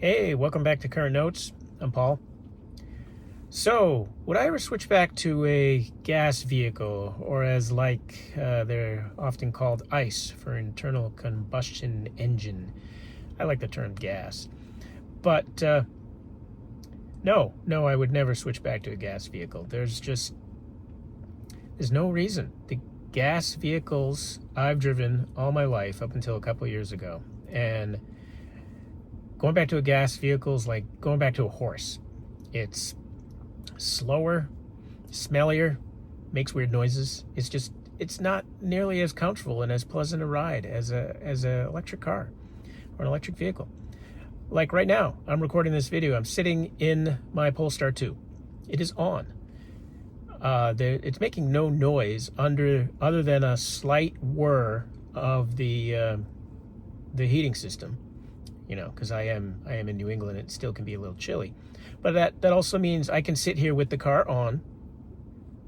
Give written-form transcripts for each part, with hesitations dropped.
Hey, welcome back to Current Notes. I'm Paul. So, would I ever switch back to a gas vehicle, or as they're often called ICE for internal combustion engine? I like the term gas. But no, I would never switch back to a gas vehicle. There's no reason. The gas vehicles I've driven all my life up until a couple of years ago, and going back to a gas vehicle is like going back to a horse. It's slower, smellier, makes weird noises. It's not nearly as comfortable and as pleasant a ride as a electric car or an electric vehicle. Like right now, I'm recording this video. I'm sitting in my Polestar 2. It is on. It's making no noise other than a slight whir of the heating system. You know, because I am in New England, it still can be a little chilly. But that also means I can sit here with the car on.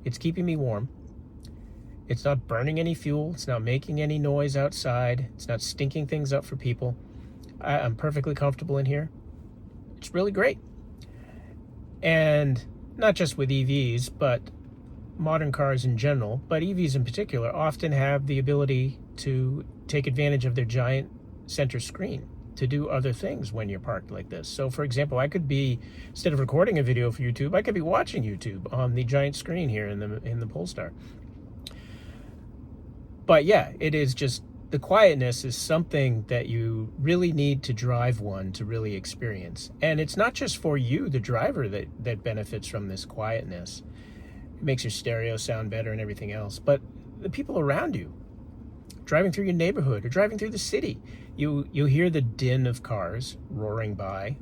It's keeping me warm. It's not burning any fuel. It's not making any noise outside. It's not stinking things up for people. I'm perfectly comfortable in here. It's really great. And not just with EVs, but modern cars in general, but EVs in particular, often have the ability to take advantage of their giant center screen to do other things when you're parked like this. So for example, I could be, instead of recording a video for YouTube, I could be watching YouTube on the giant screen here in the Polestar. But yeah, it is just, the quietness is something that you really need to drive one to really experience. And it's not just for you, the driver, that benefits from this quietness. It makes your stereo sound better and everything else, but the people around you, driving through your neighborhood or driving through the city, you hear the din of cars roaring by,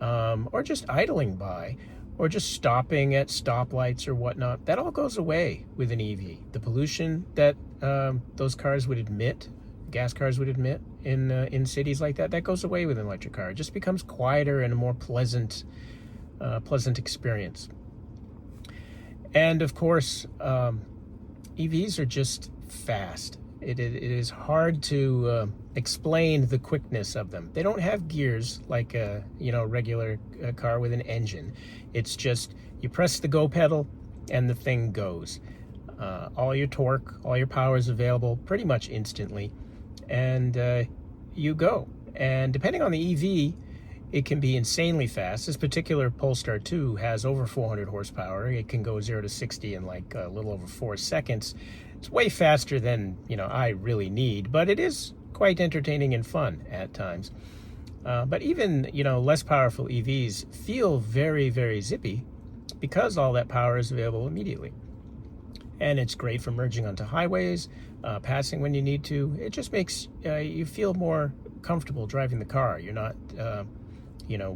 or just idling by, or just stopping at stoplights or whatnot. That all goes away with an EV. The pollution that those cars would emit, gas cars would emit in cities like that goes away with an electric car. It just becomes quieter and a more pleasant experience. And of course, EVs are just fast. It is hard to explain the quickness of them. They don't have gears like a regular car with an engine. It's just you press the go pedal and the thing goes. All your torque, all your power is available pretty much instantly, and you go. And depending on the EV, it can be insanely fast. This particular Polestar 2 has over 400 horsepower. It can go 0 to 60 in like a little over 4 seconds. It's way faster than I really need, but it is quite entertaining and fun at times. But even less powerful EVs feel very, very zippy because all that power is available immediately. And it's great for merging onto highways, passing when you need to. It just makes you feel more comfortable driving the car. You're not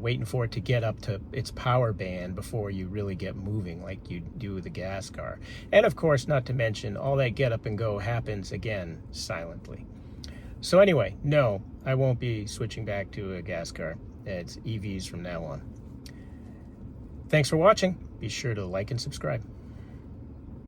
waiting for it to get up to its power band before you really get moving like you do with a gas car. And of course, not to mention, all that get up and go happens again silently. So anyway, no, I won't be switching back to a gas car. It's EVs from now on. Thanks for watching. Be sure to like and subscribe.